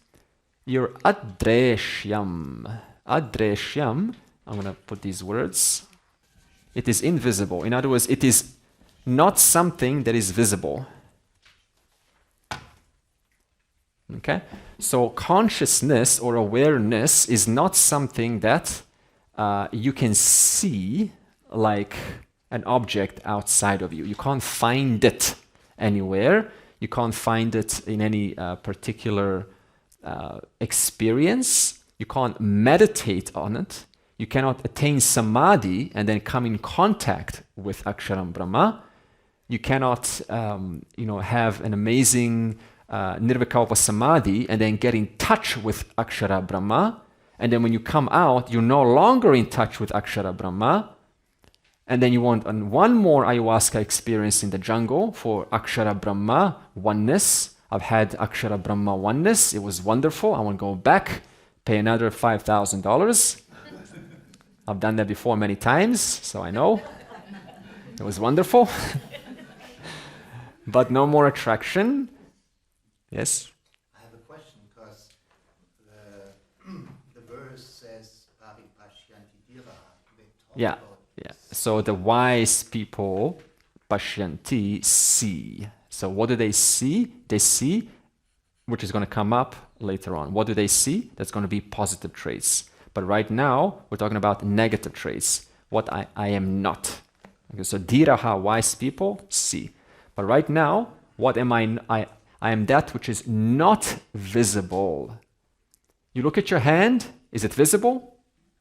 you're adreshyam. Adreshyam, I'm going to put these words. It is invisible. In other words, it is not something that is visible. Okay? So consciousness or awareness is not something that you can see like an object outside of you. You can't find it anywhere. You can't find it in any particular experience. You can't meditate on it. You cannot attain samadhi and then come in contact with Aksharam Brahma. You cannot, have an amazing nirvikalpa samadhi and then get in touch with Akshara Brahma. And then when you come out, you're no longer in touch with Akshara Brahma. And then you want one more ayahuasca experience in the jungle for Akshara Brahma oneness. I've had Akshara Brahma oneness. It was wonderful. I want to go back, pay another $5,000. I've done that before many times, so I know. It was wonderful. But no more attraction. Yes? I have a question because the verse says Paripashyanti Diraha. Yeah. So the wise people, Pashyanti, see. So what do they see? They see, which is going to come up later on. What do they see? That's going to be positive traits. But right now, we're talking about negative traits. What I am not. Okay, so Diraha, wise people, see. But right now, what am I? I am that which is not visible. You look at your hand, is it visible?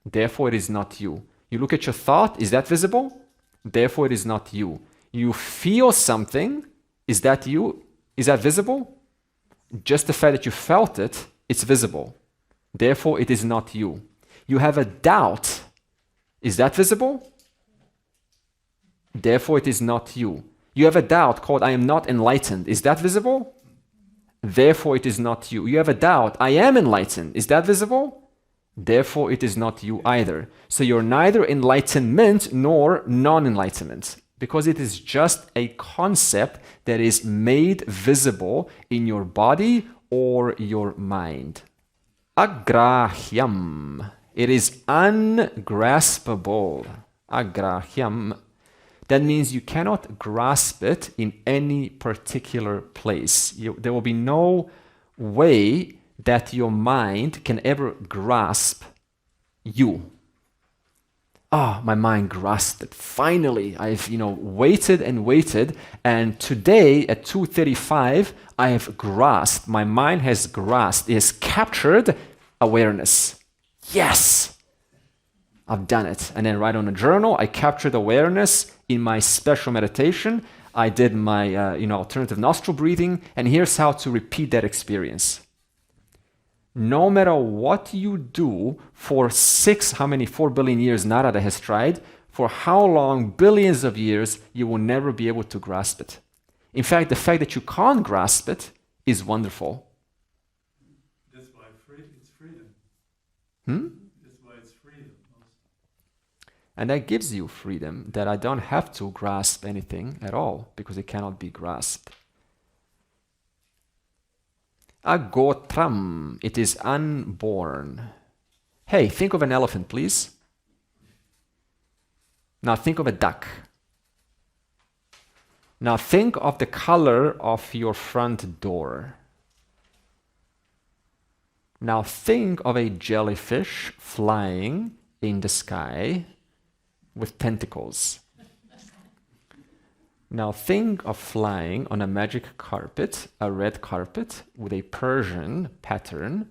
Therefore, it is not you. You look at your thought, is that visible? Therefore, it is not you. You feel something, is that you? Is that visible? Just the fact that you felt it, it's visible. Therefore, it is not you. You have a doubt, is that visible? Therefore, it is not you. You have a doubt called I am not enlightened. Is that visible? Therefore, it is not you. You have a doubt, I am enlightened. Is that visible? Therefore, it is not you either. So you're neither enlightenment nor non-enlightenment, because it is just a concept that is made visible in your body or your mind. Agrahyam. It is ungraspable. Agrahyam. That means you cannot grasp it in any particular place. There will be no way that your mind can ever grasp you. My mind grasped it. Finally, I've waited and waited, and today at 2:35, I have grasped. My mind has grasped. It has captured awareness. Yes, I've done it. And then write on a journal. I captured awareness in my special meditation. I did my alternative nostril breathing, and here's how to repeat that experience. No matter what you do for 4 billion years Narada has tried, for how long, billions of years, you will never be able to grasp it. In fact, the fact that you can't grasp it is wonderful. That's why it's freedom. That's why it's freedom. And that gives you freedom, that I don't have to grasp anything at all, because it cannot be grasped. Agotram, it is unborn. Hey, think of an elephant, please. Now think of a duck. Now think of the color of your front door. Now think of a jellyfish flying in the sky with tentacles. Now think of flying on a magic carpet, a red carpet with a Persian pattern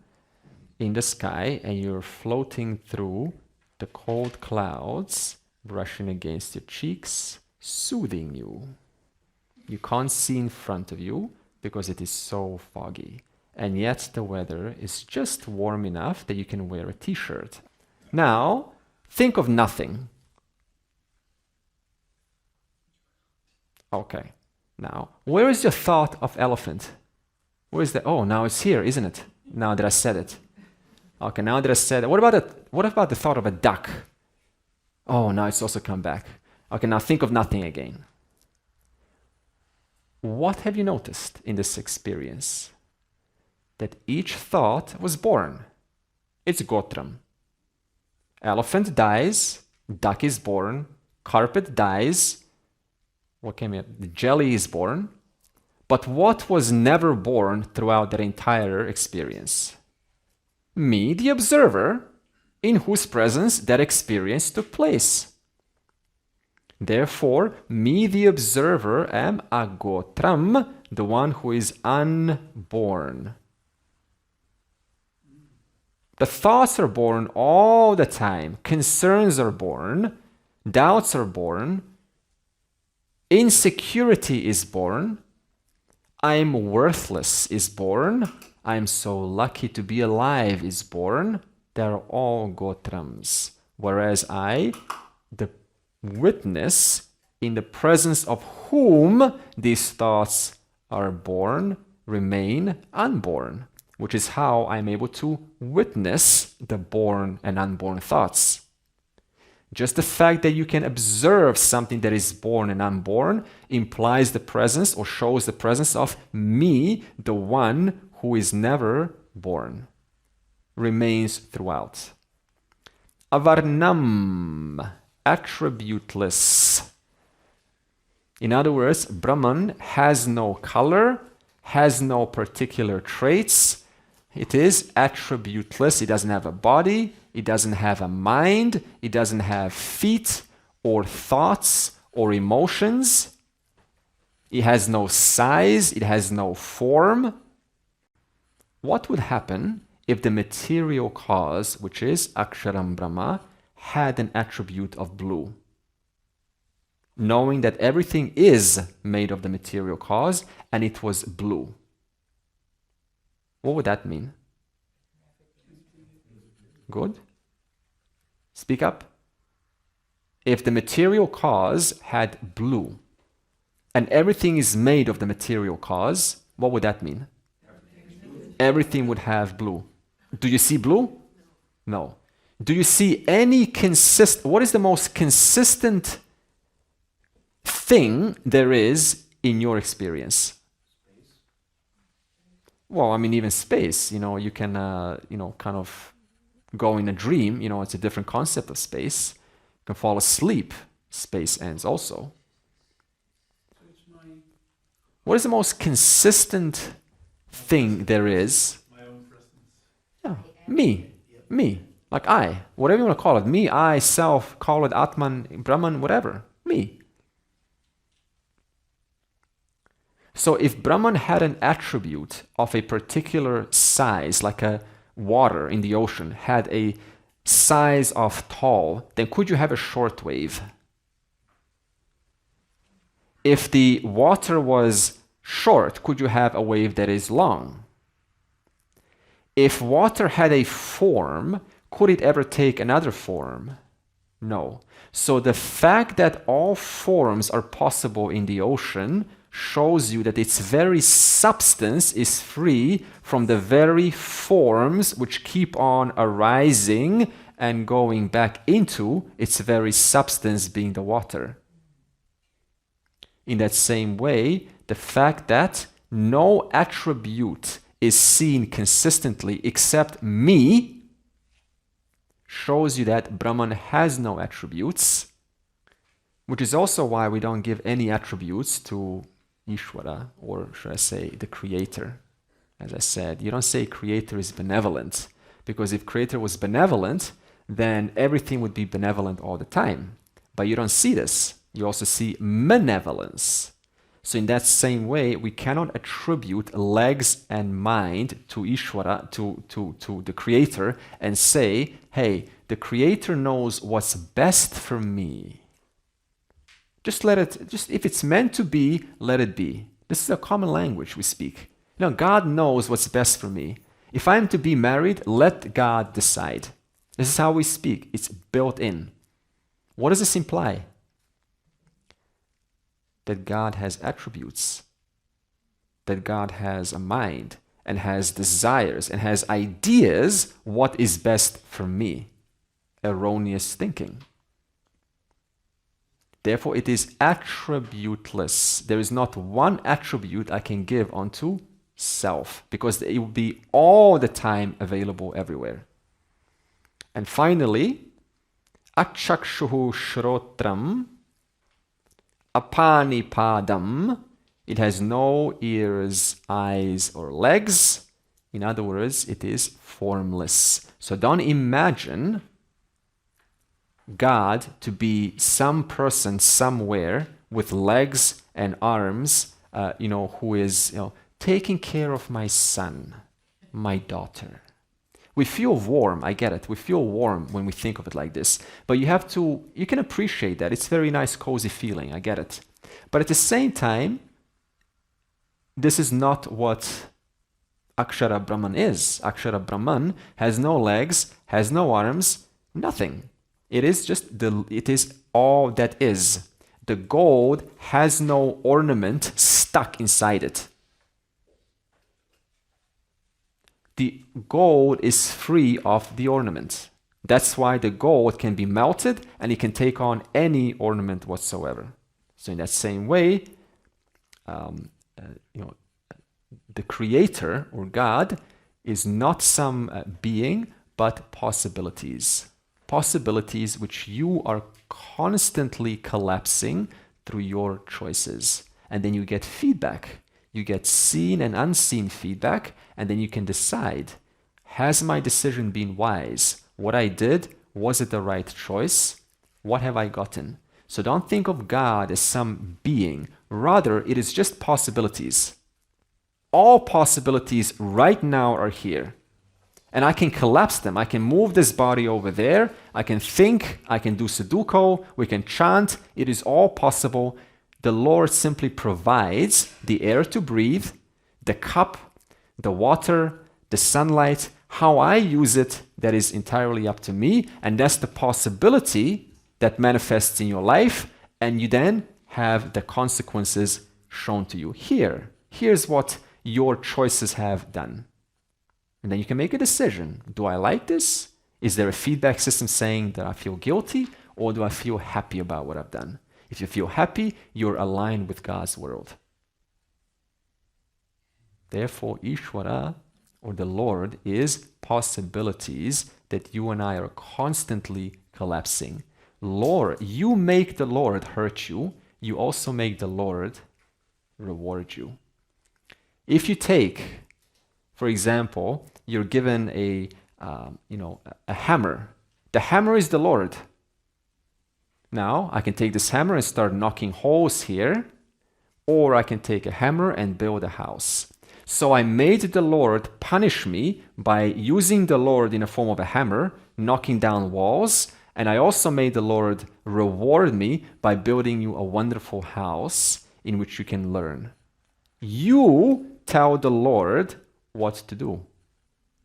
in the sky, and you're floating through the cold clouds, brushing against your cheeks, soothing you. You can't see in front of you because it is so foggy. And yet the weather is just warm enough that you can wear a t-shirt. Now, think of nothing. Okay. Now, where is your thought of elephant? Where is the, oh, now it's here, isn't it? Now that I said it. Okay, now that I said it. What about the thought of a duck? Oh, now it's also come back. Okay, now think of nothing again. What have you noticed in this experience? That each thought was born. It's gotram. Elephant dies, duck is born, carpet dies, what came in? The jelly is born. But what was never born throughout that entire experience? Me, the observer, in whose presence that experience took place. Therefore, me, the observer, am agotram, the one who is unborn. The thoughts are born all the time. Concerns are born. Doubts are born. Insecurity is born. I'm worthless is born. I'm so lucky to be alive is born. They're all gotrams. Whereas I, the witness in the presence of whom these thoughts are born, remain unborn, which is how I'm able to witness the born and unborn thoughts. Just the fact that you can observe something that is born and unborn implies the presence or shows the presence of me, the one who is never born, remains throughout. Avarnam, attributeless. In other words, Brahman has no color, has no particular traits. It is attributeless. It doesn't have a body. It doesn't have a mind. It doesn't have feet or thoughts or emotions. It has no size. It has no form. What would happen if the material cause, which is Aksharam Brahma, had an attribute of blue? Knowing that everything is made of the material cause and it was blue. What would that mean? Good? Speak up. If the material cause had blue and everything is made of the material cause, what would that mean? Everything would have blue. Do you see blue? No. Do you see any what is the most consistent thing there is in your experience? Well, I mean, even space, you can, kind of go in a dream, it's a different concept of space. You can fall asleep, space ends also. What is the most consistent thing there is? My own presence. Yeah, me, like I, whatever you want to call it, me, I, self, call it Atman, Brahman, whatever, me. So if Brahman had an attribute of a particular size, like a water in the ocean had a size of tall, then could you have a short wave? If the water was short, could you have a wave that is long? If water had a form, could it ever take another form? No. So the fact that all forms are possible in the ocean shows you that its very substance is free from the very forms which keep on arising and going back into its very substance, being the water. In that same way, the fact that no attribute is seen consistently except me shows you that Brahman has no attributes, which is also why we don't give any attributes to Ishvara, or should I say the creator. As I said, you don't say creator is benevolent, because if creator was benevolent, then everything would be benevolent all the time. But you don't see this. You also see malevolence. So in that same way, we cannot attribute legs and mind to Ishvara, to the creator, and say, hey, the creator knows what's best for me. Just if it's meant to be, let it be. This is a common language we speak. God knows what's best for me. If I'm to be married, let God decide. This is how we speak. It's built in. What does this imply? that God has attributes, that God has a mind and has desires and has ideas what is best for me. Erroneous thinking. Therefore, it is attributeless. There is not one attribute I can give unto self, because it will be all the time available everywhere. And finally, achakshuhu shrotram apanipadam. It has no ears, eyes, or legs. In other words, it is formless. So don't imagine God to be some person somewhere with legs and arms, who is, taking care of my son, my daughter. We feel warm, I get it. We feel warm when we think of it like this. But you can appreciate that. It's a very nice, cozy feeling, I get it. But at the same time, this is not what Akshara Brahman is. Akshara Brahman has no legs, has no arms, nothing. It is all that is. The gold has no ornament stuck inside it. The gold is free of the ornament. That's why the gold can be melted and it can take on any ornament whatsoever. So in that same way, the creator or God is not some being, but possibilities. Possibilities which you are constantly collapsing through your choices. And then you get feedback. You get seen and unseen feedback, and then you can decide, has my decision been wise? What I did, was it the right choice? What have I gotten? So don't think of God as some being. Rather, it is just possibilities. All possibilities right now are here. And I can collapse them. I can move this body over there. I can think. I can do Sudoku. We can chant. It is all possible. The Lord simply provides the air to breathe, the cup, the water, the sunlight. How I use it, that is entirely up to me. And that's the possibility that manifests in your life. And you then have the consequences shown to you. Here's what your choices have done. And then you can make a decision. Do I like this? Is there a feedback system saying that I feel guilty? Or do I feel happy about what I've done? If you feel happy, you're aligned with God's world. Therefore, Ishvara, or the Lord, is possibilities that you and I are constantly collapsing. Lord, you make the Lord hurt you. You also make the Lord reward you. If you take, for example, you're given a hammer. The hammer is the Lord. Now, I can take this hammer and start knocking holes here, or I can take a hammer and build a house. So I made the Lord punish me by using the Lord in the form of a hammer, knocking down walls, and I also made the Lord reward me by building you a wonderful house in which you can learn. You tell the Lord what to do.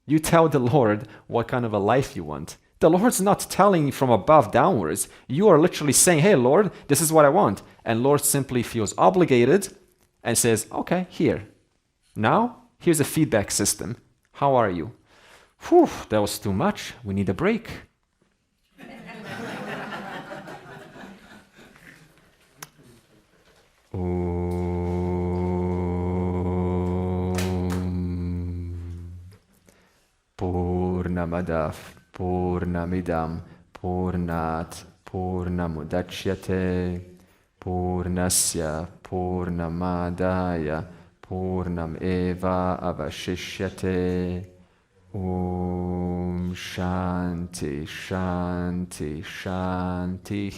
You tell the Lord what kind of a life you want. The Lord's not telling you from above downwards. You are literally saying, hey, Lord, this is what I want. And Lord simply feels obligated and says, okay, here. Now, here's a feedback system. How are you? Whew, that was too much. We need a break. Purnamadav Purnamidam Purnat Purnamudachyate Purnasya Purnamadaya Purnam Eva Avashishyate. Om Shanti Shanti Shanti.